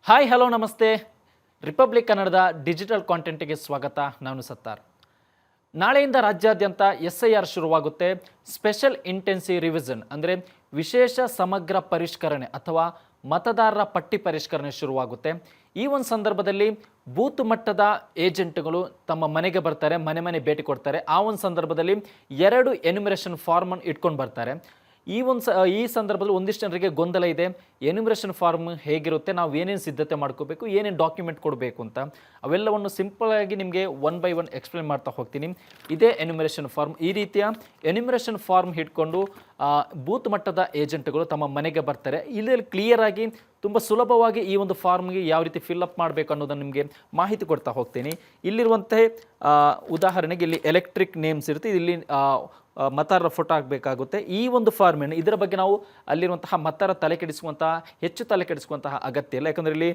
Hi hello ನಮಸ್ತೆ. Republic ಕನ್ನಡದ digital ಕಾಂಟೆಂಟ್ಗೆ ಸ್ವಾಗತ. ನಾನು ಸತ್ತಾರ್. ನಾಳೆಯಿಂದ ರಾಜ್ಯಾದ್ಯಂತ SIR ಶುರುವಾಗುತ್ತೆ. ಸ್ಪೆಷಲ್ ಇಂಟೆನ್ಸಿವ್ ರಿವಿಷನ್ ಅಂದರೆ ವಿಶೇಷ ಸಮಗ್ರ ಪರಿಷ್ಕರಣೆ ಅಥವಾ ಮತದಾರರ ಪಟ್ಟಿ ಪರಿಷ್ಕರಣೆ ಶುರುವಾಗುತ್ತೆ. ಈ ಒಂದು ಸಂದರ್ಭದಲ್ಲಿ ಬೂತ್ ಮಟ್ಟದ ಏಜೆಂಟ್ಗಳು ತಮ್ಮ ಮನೆಗೆ ಬರ್ತಾರೆ, ಮನೆ ಭೇಟಿ ಕೊಡ್ತಾರೆ. ಆ ಒಂದು ಸಂದರ್ಭದಲ್ಲಿ 2 ಎನ್ಯುಮರೇಷನ್ ಫಾರ್ಮನ್ನು ಇಟ್ಕೊಂಡು ಬರ್ತಾರೆ. ಈ ಸಂದರ್ಭದಲ್ಲಿ ಒಂದಿಷ್ಟು ಜನರಿಗೆ ಗೊಂದಲ ಇದೆ. ಎನ್ಯುಮರೇಷನ್ ಫಾರ್ಮ್ ಹೇಗಿರುತ್ತೆ, ನಾವು ಏನೇನು ಸಿದ್ಧತೆ ಮಾಡ್ಕೋಬೇಕು, ಏನೇನು ಡಾಕ್ಯುಮೆಂಟ್ ಕೊಡಬೇಕು ಅಂತ, ಅವೆಲ್ಲವನ್ನು ಸಿಂಪಲ್ ಆಗಿ ನಿಮಗೆ 1 by 1 ಎಕ್ಸ್ಪ್ಲೇನ್ ಮಾಡ್ತಾ ಹೋಗ್ತೀನಿ. ಇದೇ ಎನ್ಯುಮರೇಷನ್ ಫಾರ್ಮ್. ಈ ರೀತಿಯ ಎನ್ಯುಮರೇಷನ್ ಫಾರ್ಮ್ ಹಿಡ್ಕೊಂಡು ಬೂತ್ ಮಟ್ಟದ ಏಜೆಂಟ್ಗಳು ತಮ್ಮ ಮನೆಗೆ ಬರ್ತಾರೆ. ಇಲ್ಲಿ ಕ್ಲಿಯರ್ ಆಗಿ ತುಂಬ ಸುಲಭವಾಗಿ ಈ ಒಂದು ಫಾರ್ಮ್ಗೆ ಯಾವ ರೀತಿ ಫಿಲ್ಅಪ್ ಮಾಡಬೇಕು ಅನ್ನೋದನ್ನು ನಿಮಗೆ ಮಾಹಿತಿ ಕೊಡ್ತಾ ಹೋಗ್ತೀನಿ. ಇಲ್ಲಿರುವಂತೆ ಉದಾಹರಣೆಗೆ ಇಲ್ಲಿ ಎಲೆಕ್ಟ್ರಿಕ್ ನೇಮ್ಸ್ ಇರುತ್ತೆ, ಇಲ್ಲಿ ಮತದಾರರ ಫೋಟೋ ಆಗಬೇಕಾಗುತ್ತೆ. ಈ ಒಂದು ಫಾರ್ಮೇನು ಇದರ ಬಗ್ಗೆ ನಾವು ಅಲ್ಲಿರುವಂತಹ ಮತದಾರ ಹೆಚ್ಚು ತಲೆ ಕೆಡಿಸುವಂತಹ ಅಗತ್ಯ ಇಲ್ಲ. ಯಾಕಂದರೆ ಇಲ್ಲಿ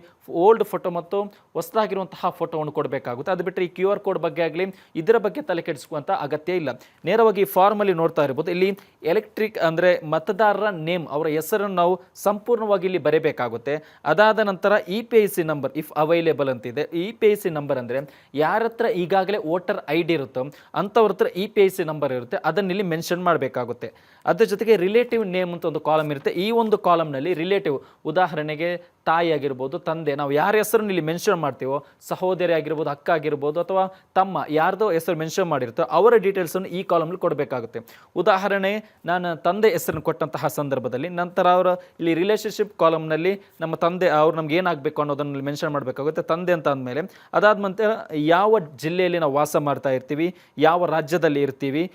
ಓಲ್ಡ್ ಫೋಟೋ ಮತ್ತು ಹೊಸದಾಗಿರುವಂತಹ ಫೋಟೋವನ್ನು ಕೊಡಬೇಕಾಗುತ್ತೆ. ಅದು ಬಿಟ್ಟರೆ ಈ QR ಕೋಡ್ ಬಗ್ಗೆ ಆಗಲಿ ಇದರ ಬಗ್ಗೆ ತಲೆ ಕೆಡಿಸುವಂಥ ಅಗತ್ಯ ಇಲ್ಲ. ನೇರವಾಗಿ ಈ ಫಾರ್ಮಲ್ಲಿ ನೋಡ್ತಾ ಇರ್ಬೋದು, ಇಲ್ಲಿ ಎಲೆಕ್ಟ್ರಿಕ್ ಅಂದರೆ ಮತದಾರರ ನೇಮ್, ಅವರ ಹೆಸರನ್ನು ನಾವು ಸಂಪೂರ್ಣವಾಗಿ ಇಲ್ಲಿ ಬರೀಬೇಕಾಗುತ್ತೆ. ಅದಾದ ನಂತರ EPIC ನಂಬರ್ ಇಫ್ ಅವೈಲೇಬಲ್ ಅಂತಿದೆ. EPIC ನಂಬರ್ ಅಂದರೆ ಯಾರ ಹತ್ರ ಈಗಾಗಲೇ ವೋಟರ್ ID ಇರುತ್ತೋ ಅಂಥವ್ರ ಹತ್ರ EPIC ನಂಬರ್ ಇರುತ್ತೆ, ಅದನ್ನು ಇಲ್ಲಿ ಮೆನ್ಷನ್ ಮಾಡಬೇಕಾಗುತ್ತೆ. ಅದರ ಜೊತೆಗೆ ರಿಲೇಟಿವ್ ನೇಮ್ ಅಂತ ಒಂದು ಕಾಲಮ್ ಇರುತ್ತೆ. ಈ ಒಂದು ಕಾಲಮ್ನಲ್ಲಿ ರಿಲೇಟಿವ್, ಉದಾಹರಣೆಗೆ ತಾಯಿ ಆಗಿರ್ಬೋದು, ತಂದೆ, ನಾವು ಯಾರ ಹೆಸರನ್ನು ಇಲ್ಲಿ ಮೆನ್ಷನ್ ಮಾಡ್ತೀವೋ, ಸಹೋದರಿ ಆಗಿರ್ಬೋದು, ಅಕ್ಕ ಆಗಿರ್ಬೋದು, ಅಥವಾ ತಮ್ಮ, ಯಾರ್ದೋ ಹೆಸರು ಮೆನ್ಷನ್ ಮಾಡಿರ್ತೀವೋ ಅವರ ಡೀಟೇಲ್ಸನ್ನು ಈ ಕಾಲಮ್ನಲ್ಲಿ ಕೊಡಬೇಕಾಗುತ್ತೆ. ಉದಾಹರಣೆ, ನಾನು ತಂದೆ ಹೆಸರನ್ನು ಕೊಟ್ಟಂತಹ ಸಂದರ್ಭದಲ್ಲಿ ನಂತರ ಅವರ ಇಲ್ಲಿ ರಿಲೇಷನ್ಶಿಪ್ ಕಾಲಮ್ನಲ್ಲಿ ನಮ್ಮ ತಂದೆ ಅವ್ರು ನಮ್ಗೆ ಏನಾಗಬೇಕು ಅನ್ನೋದನ್ನು ಮೆನ್ಷನ್ ಮಾಡಬೇಕಾಗುತ್ತೆ, ತಂದೆ ಅಂತ ಅಂದಮೇಲೆ. ಅದಾದ ಯಾವ ಜಿಲ್ಲೆಯಲ್ಲಿ ನಾವು ವಾಸ ಮಾಡ್ತಾ ಇರ್ತೀವಿ, ಯಾವ ರಾಜ್ಯದಲ್ಲಿ ಇರ್ತೀವಿ,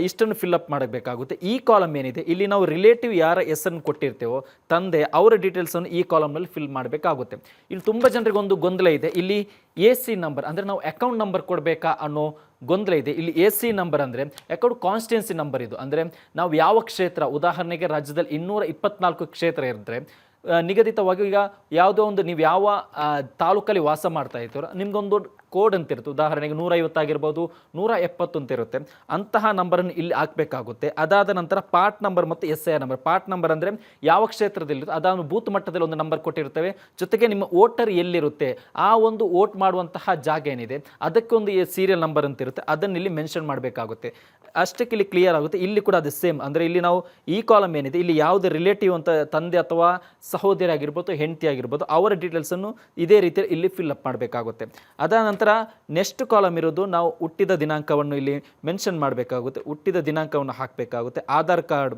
ಇಷ್ಟನ್ನು ಫಿಲ್ಅಪ್ ಮಾಡಬೇಕಾಗುತ್ತೆ. ಈ ಕಾಲಮ್ ಏನಿದೆ ಇಲ್ಲಿ ನಾವು ರಿಲೇಟಿವ್ ಯಾರ ಹೆಸರನ್ನು ಕೊಟ್ಟಿರ್ತೇವೋ, ತಂದೆ, ಅವರ ಡೀಟೇಲ್ಸನ್ನು ಈ ಕಾಲಮ್ನಲ್ಲಿ ಫಿಲ್ ಮಾಡಬೇಕಾಗುತ್ತೆ. ಇಲ್ಲಿ ತುಂಬ ಜನರಿಗೆ ಒಂದು ಗೊಂದಲ ಇದೆ. ಇಲ್ಲಿ AC ನಂಬರ್ ಅಂದರೆ ನಾವು ಅಕೌಂಟ್ ನಂಬರ್ ಕೊಡಬೇಕಾ ಅನ್ನೋ ಗೊಂದಲ ಇದೆ. ಇಲ್ಲಿ AC ನಂಬರ್ ಅಂದರೆ ಅಕೌಂಟ್ ಕಾನ್ಸ್ಟಿಟ್ಯೂನ್ಸಿ ನಂಬರ್. ಇದು ಅಂದರೆ ನಾವು ಯಾವ ಕ್ಷೇತ್ರ, ಉದಾಹರಣೆಗೆ ರಾಜ್ಯದಲ್ಲಿ 224 ಕ್ಷೇತ್ರ ಇದ್ದರೆ ನಿಗದಿತವಾಗಿ ಈಗ ಯಾವುದೋ ಒಂದು ನೀವು ಯಾವ ತಾಲೂಕಲ್ಲಿ ವಾಸ ಮಾಡ್ತಾ ಇರ್ತೀರೋ ನಿಮ್ಗೊಂದು ಕೋಡ್ ಅಂತ ಇರುತ್ತೆ. ಉದಾಹರಣೆಗೆ 150 ಆಗಿರ್ಬೋದು, 170 ಅಂತ ಇರುತ್ತೆ. ಅಂತಹ ನಂಬರನ್ನು ಇಲ್ಲಿ ಹಾಕಬೇಕಾಗುತ್ತೆ. ಅದಾದ ನಂತರ ಪಾರ್ಟ್ ನಂಬರ್ ಮತ್ತು SIR ನಂಬರ್. ಪಾರ್ಟ್ ನಂಬರ್ ಅಂದರೆ ಯಾವ ಕ್ಷೇತ್ರದಲ್ಲಿರುತ್ತೆ ಅದನ್ನು ಬೂತ್ ಮಟ್ಟದಲ್ಲಿ ಒಂದು ನಂಬರ್ ಕೊಟ್ಟಿರ್ತೇವೆ. ಜೊತೆಗೆ ನಿಮ್ಮ ವೋಟರ್ ಎಲ್ಲಿರುತ್ತೆ, ಆ ಒಂದು ವೋಟ್ ಮಾಡುವಂತಹ ಜಾಗ ಏನಿದೆ ಅದಕ್ಕೊಂದು ಸೀರಿಯಲ್ ನಂಬರ್ ಅಂತ ಇರುತ್ತೆ, ಅದನ್ನು ಇಲ್ಲಿ ಮೆನ್ಷನ್ ಮಾಡಬೇಕಾಗುತ್ತೆ. ಅಷ್ಟಕ್ಕೆ ಇಲ್ಲಿ ಕ್ಲಿಯರ್ ಆಗುತ್ತೆ. ಇಲ್ಲಿ ಕೂಡ ಅದು ಸೇಮ್. ಅಂದರೆ ಇಲ್ಲಿ ನಾವು ಈ ಕಾಲಮ್ ಏನಿದೆ ಇಲ್ಲಿ ಯಾವುದೇ ರಿಲೇಟಿವ್ ಅಂತ ತಂದೆ ಅಥವಾ ಸಹೋದರಿ ಆಗಿರ್ಬೋದು, ಹೆಂಡತಿ ಆಗಿರ್ಬೋದು, ಅವರ ಡೀಟೇಲ್ಸನ್ನು ಇದೇ ರೀತಿಯಲ್ಲಿ ಇಲ್ಲಿ ಫಿಲ್ಅಪ್ ಮಾಡಬೇಕಾಗುತ್ತೆ. ಅದಾದ ನಂತರ ನೆಕ್ಸ್ಟ್ ಕಾಲಮ್ ಇರೋದು ನಾವು ಹುಟ್ಟಿದ ದಿನಾಂಕವನ್ನು ಇಲ್ಲಿ ಮೆನ್ಷನ್ ಮಾಡಬೇಕಾಗುತ್ತೆ. ಹುಟ್ಟಿದ ದಿನಾಂಕವನ್ನು ಹಾಕಬೇಕಾಗುತ್ತೆ. ಆಧಾರ್ ಕಾರ್ಡ್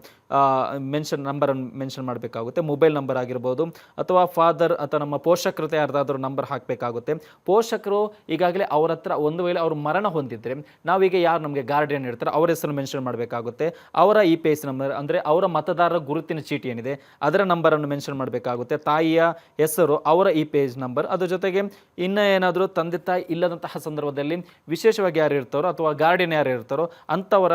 ನಂಬರನ್ನು ಮೆನ್ಷನ್ ಮಾಡಬೇಕಾಗುತ್ತೆ. ಮೊಬೈಲ್ ನಂಬರ್ ಆಗಿರ್ಬೋದು, ಅಥವಾ ಫಾದರ್ ಅಥವಾ ನಮ್ಮ ಪೋಷಕರತೆ ಯಾರ್ದಾದ್ರೂ ನಂಬರ್ ಹಾಕಬೇಕಾಗುತ್ತೆ. ಪೋಷಕರು ಈಗಾಗಲೇ ಅವ್ರ ಹತ್ರ ಒಂದು ವೇಳೆ ಅವರು ಮರಣ ಹೊಂದಿದ್ರೆ ನಾವೀಗ ಯಾರು ನಮಗೆ ಗಾರ್ಡಿಯನ್ ಇರ್ತಾರೆ ಅವರ ಹೆಸರು ಮೆನ್ಷನ್ ಮಾಡಬೇಕಾಗುತ್ತೆ. ಅವರ EPIC ನಂಬರ್ ಅಂದರೆ ಅವರ ಮತದಾರರ ಗುರುತಿನ ಚೀಟಿ ಏನಿದೆ ಅದರ ನಂಬರನ್ನು ಮೆನ್ಷನ್ ಮಾಡಬೇಕಾಗುತ್ತೆ. ತಾಯಿಯ ಹೆಸರು, ಅವರ EPIC ನಂಬರ್. ಅದ್ರ ಜೊತೆಗೆ ಇನ್ನೂ ಏನಾದರೂ ತಂದೆ ತಾಯಿ ಇಲ್ಲದಂತಹ ಸಂದರ್ಭದಲ್ಲಿ ವಿಶೇಷವಾಗಿ ಯಾರು ಇರ್ತಾರೋ ಅಥವಾ ಗಾರ್ಡಿಯನ್ ಯಾರು ಇರ್ತಾರೋ ಅಂಥವರ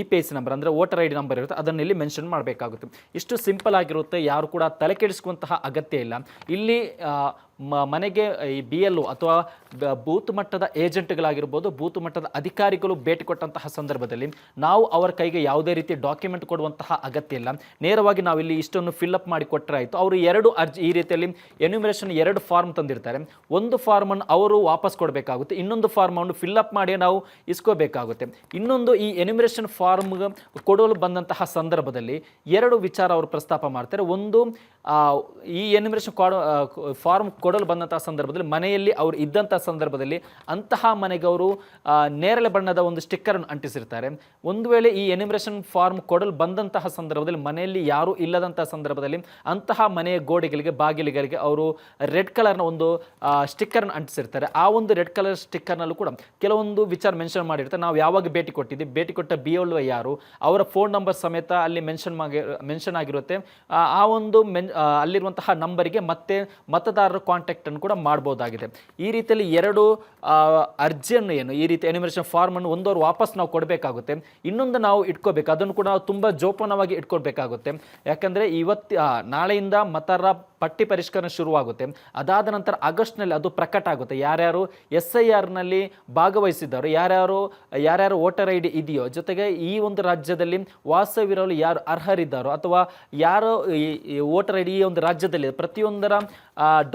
EPIC ನಂಬರ್ ಅಂದರೆ ವೋಟರ್ ID ನಂಬರ್ ಇರುತ್ತೆ, ಅದನ್ನು ಇಲ್ಲಿ ಮೆನ್ಷನ್ ಮಾಡಬೇಕಾಗುತ್ತೆ. ಇಷ್ಟು ಸಿಂಪಲ್ ಆಗಿರುತ್ತೆ, ಯಾರು ಕೂಡ ತಲೆ ಕೆಡಿಸುವಂತಹ ಅಗತ್ಯ ಇಲ್ಲ. ಇಲ್ಲಿ ಮನೆಗೆ ಈ BLO ಅಥವಾ ಬೂತ್ ಮಟ್ಟದ ಏಜೆಂಟ್ಗಳಾಗಿರ್ಬೋದು, ಬೂತ್ ಮಟ್ಟದ ಅಧಿಕಾರಿಗಳು ಭೇಟಿ ಕೊಟ್ಟಂತಹ ಸಂದರ್ಭದಲ್ಲಿ ನಾವು ಅವರ ಕೈಗೆ ಯಾವುದೇ ರೀತಿ ಡಾಕ್ಯುಮೆಂಟ್ ಕೊಡುವಂತಹ ಅಗತ್ಯ ಇಲ್ಲ. ನೇರವಾಗಿ ನಾವಿಲ್ಲಿ ಇಷ್ಟನ್ನು ಫಿಲ್ಅಪ್ ಮಾಡಿ ಕೊಟ್ಟರೆ ಆಯಿತು. ಅವರು 2 ಅರ್ಜಿ, ಈ ರೀತಿಯಲ್ಲಿ ಎನ್ಯುಮರೇಷನ್ 2 ಫಾರ್ಮ್ ತಂದಿರ್ತಾರೆ. ಒಂದು ಫಾರ್ಮನ್ನು ಅವರು ವಾಪಸ್ ಕೊಡಬೇಕಾಗುತ್ತೆ, ಇನ್ನೊಂದು ಫಾರ್ಮನ್ನು ಫಿಲ್ಅಪ್ ಮಾಡಿ ನಾವು ಇಸ್ಕೋಬೇಕಾಗುತ್ತೆ. ಇನ್ನೊಂದು ಈ ಎನ್ಯುಮರೇಷನ್ ಫಾರ್ಮ್ ಕೊಡಲು ಬಂದಂತಹ ಸಂದರ್ಭದಲ್ಲಿ 2 ವಿಚಾರ ಅವರು ಪ್ರಸ್ತಾಪ ಮಾಡ್ತಾರೆ. ಒಂದು, ಈ ಎನ್ಯುಮರೇಷನ್ ಫಾರ್ಮ್ ಕೊಡಲು ಬಂದಂತಹ ಸಂದರ್ಭದಲ್ಲಿ ಮನೆಯಲ್ಲಿ ಅವರು ಇದ್ದಂಥ ಸಂದರ್ಭದಲ್ಲಿ ಅಂತಹ ಮನೆಗೆ ಅವರು ನೇರಳೆ ಬಣ್ಣದ ಒಂದು ಸ್ಟಿಕ್ಕರನ್ನು ಅಂಟಿಸಿರ್ತಾರೆ. ಒಂದು ವೇಳೆ ಈ ಎನ್ಯುಮರೇಷನ್ ಫಾರ್ಮ್ ಕೊಡಲು ಬಂದಂತಹ ಸಂದರ್ಭದಲ್ಲಿ ಮನೆಯಲ್ಲಿ ಯಾರೂ ಇಲ್ಲದಂತಹ ಸಂದರ್ಭದಲ್ಲಿ ಅಂತಹ ಮನೆಯ ಗೋಡೆಗಳಿಗೆ, ಬಾಗಿಲಿಗಳಿಗೆ ಅವರು ರೆಡ್ ಕಲರ್ನ ಒಂದು ಸ್ಟಿಕ್ಕರ್ನ ಅಂಟಿಸಿರ್ತಾರೆ. ಆ ಒಂದು ರೆಡ್ ಕಲರ್ ಸ್ಟಿಕ್ಕರ್ನಲ್ಲೂ ಕೂಡ ಕೆಲವೊಂದು ವಿಚಾರ ಮೆನ್ಷನ್ ಮಾಡಿರ್ತಾರೆ. ನಾವು ಯಾವಾಗ ಭೇಟಿ ಕೊಟ್ಟಿದ್ದೀವಿ, ಭೇಟಿ ಕೊಟ್ಟ BLO ಯಾರು, ಅವರ ಫೋನ್ ನಂಬರ್ ಸಮೇತ ಅಲ್ಲಿ ಮೆನ್ಷನ್ ಆಗಿರುತ್ತೆ. ಆ ಒಂದು ಅಲ್ಲಿರುವಂತಹ ನಂಬರಿಗೆ ಮತ್ತೆ ಮತದಾರರ ಕಾಂಟ್ಯಾಕ್ಟನ್ನು ಕೂಡ ಮಾಡ್ಬೋದಾಗಿದೆ. ಈ ರೀತಿಯಲ್ಲಿ 2 ಅರ್ಜಿಯನ್ನು ಈ ರೀತಿ ಎನ್ಯುಮರೇಷನ್ ಫಾರ್ಮನ್ನು ಒಂದವರು ವಾಪಸ್ ನಾವು ಕೊಡಬೇಕಾಗುತ್ತೆ, ಇನ್ನೊಂದು ನಾವು ಇಟ್ಕೋಬೇಕು. ಅದನ್ನು ಕೂಡ ನಾವು ತುಂಬ ಜೋಪಾನವಾಗಿ ಇಟ್ಕೊಳ್ಬೇಕಾಗುತ್ತೆ. ಯಾಕಂದರೆ ನಾಳೆಯಿಂದ ಮತದಾರರ ಪಟ್ಟಿ ಪರಿಷ್ಕರಣೆ ಶುರುವಾಗುತ್ತೆ. ಅದಾದ ನಂತರ ಆಗಸ್ಟ್ನಲ್ಲಿ ಅದು ಪ್ರಕಟ ಆಗುತ್ತೆ. ಯಾರ್ಯಾರು SIRನಲ್ಲಿ ಭಾಗವಹಿಸಿದ್ದಾರೆ, ಯಾರ್ಯಾರು ವೋಟರ್ ID ಇದೆಯೋ, ಜೊತೆಗೆ ಈ ಒಂದು ರಾಜ್ಯದಲ್ಲಿ ವಾಸವಿರಲು ಯಾರು ಅರ್ಹರಿದ್ದಾರೋ ಅಥವಾ ಯಾರು ಈ ವೋಟರ್ ID ಈ ಒಂದು ರಾಜ್ಯದಲ್ಲಿ ಪ್ರತಿಯೊಂದರ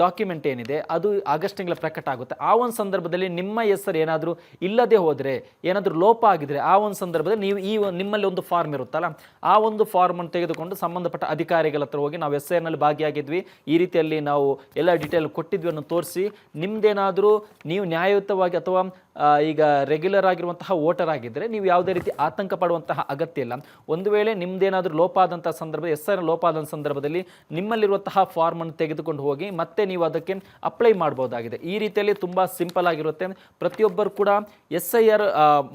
ಡಾಕ್ಯುಮೆಂಟ್ ಏನಿದೆ ಅದು ಆಗಸ್ಟ್ ತಿಂಗಳ ಪ್ರಕಟ ಆಗುತ್ತೆ. ಆ ಒಂದು ಸಂದರ್ಭದಲ್ಲಿ ನಿಮ್ಮ ಹೆಸರು ಏನಾದರೂ ಇಲ್ಲದೆ ಹೋದರೆ, ಏನಾದರೂ ಲೋಪ ಆಗಿದ್ರೆ, ಆ ಒಂದು ಸಂದರ್ಭದಲ್ಲಿ ನೀವು ನಿಮ್ಮಲ್ಲಿ ಒಂದು ಫಾರ್ಮ್ ಇರುತ್ತಲ್ಲ, ಆ ಒಂದು ಫಾರ್ಮ್ ಅನ್ನು ತೆಗೆದುಕೊಂಡು ಸಂಬಂಧಪಟ್ಟ ಅಧಿಕಾರಿಗಳ ಹತ್ರ ಹೋಗಿ ನಾವು SIRನಲ್ಲಿ ಭಾಗಿಯಾಗಿದ್ವಿ, ಈ ರೀತಿಯಲ್ಲಿ ನಾವು ಎಲ್ಲ ಡೀಟೇಲ್ ಕೊಟ್ಟಿದ್ವಿ ಅನ್ನೋ ತೋರಿಸಿ, ನಿಮ್ದೇನಾದರೂ ನೀವು ನ್ಯಾಯಯುತವಾಗಿ ಅಥವಾ ಈಗ ರೆಗ್ಯುಲರ್ ಆಗಿರುವಂತಹ ವೋಟರ್ ಆಗಿದ್ದರೆ ನೀವು ಯಾವುದೇ ರೀತಿ ಆತಂಕ ಪಡುವಂತಹ ಅಗತ್ಯ ಇಲ್ಲ. ಒಂದು ವೇಳೆ ನಿಮ್ದೇನಾದರೂ ಲೋಪ ಆದಂತಹ ಸಂದರ್ಭದಲ್ಲಿ, SIR ಲೋಪ ಆದಂಥ ಸಂದರ್ಭದಲ್ಲಿ ನಿಮ್ಮಲ್ಲಿರುವಂತಹ ಫಾರ್ಮ್ ಅನ್ನು ತೆಗೆದುಕೊಂಡು ಹೋಗಿ ಮತ್ತೆ ನೀವು ಅದಕ್ಕೆ ಅಪ್ಲೈ ಮಾಡ್ಬೋದಾಗಿದೆ. ಈ ರೀತಿಯಲ್ಲಿ ತುಂಬ ಸಿಂಪಲ್ ಆಗಿರುತ್ತೆ. ಪ್ರತಿಯೊಬ್ಬರು ಕೂಡ SIR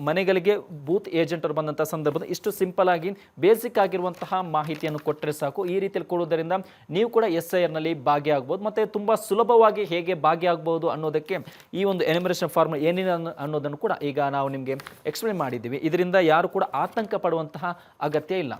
ಮನೆಗಳಿಗೆ ಬೂತ್ ಏಜೆಂಟರು ಬಂದಂಥ ಸಂದರ್ಭದಲ್ಲಿ ಇಷ್ಟು ಸಿಂಪಲ್ ಆಗಿ ಬೇಸಿಕ್ ಆಗಿರುವಂತಹ ಮಾಹಿತಿಯನ್ನು ಕೊಟ್ಟರೆ ಸಾಕು. ಈ ರೀತಿಯಲ್ಲಿ ಕೊಡುವುದರಿಂದ ನೀವು ಕೂಡ SIRನಲ್ಲಿ ಭಾಗಿಯಾಗಬಹುದು. ಮತ್ತು ತುಂಬ ಸುಲಭವಾಗಿ ಹೇಗೆ ಭಾಗಿಯಾಗಬಹುದು ಅನ್ನೋದಕ್ಕೆ ಈ ಒಂದು ಎನ್ಯುಮರೇಷನ್ ಫಾರ್ಮ್ ಏನೇನು ಅನ್ನೋದನ್ನು ಕೂಡ ಈಗ ನಾವು ನಿಮಗೆ ಎಕ್ಸ್ಪ್ಲೇನ್ ಮಾಡಿದ್ದೀವಿ. ಇದರಿಂದ ಯಾರು ಕೂಡ ಆತಂಕ ಪಡುವಂತಹ ಅಗತ್ಯ ಇಲ್ಲ.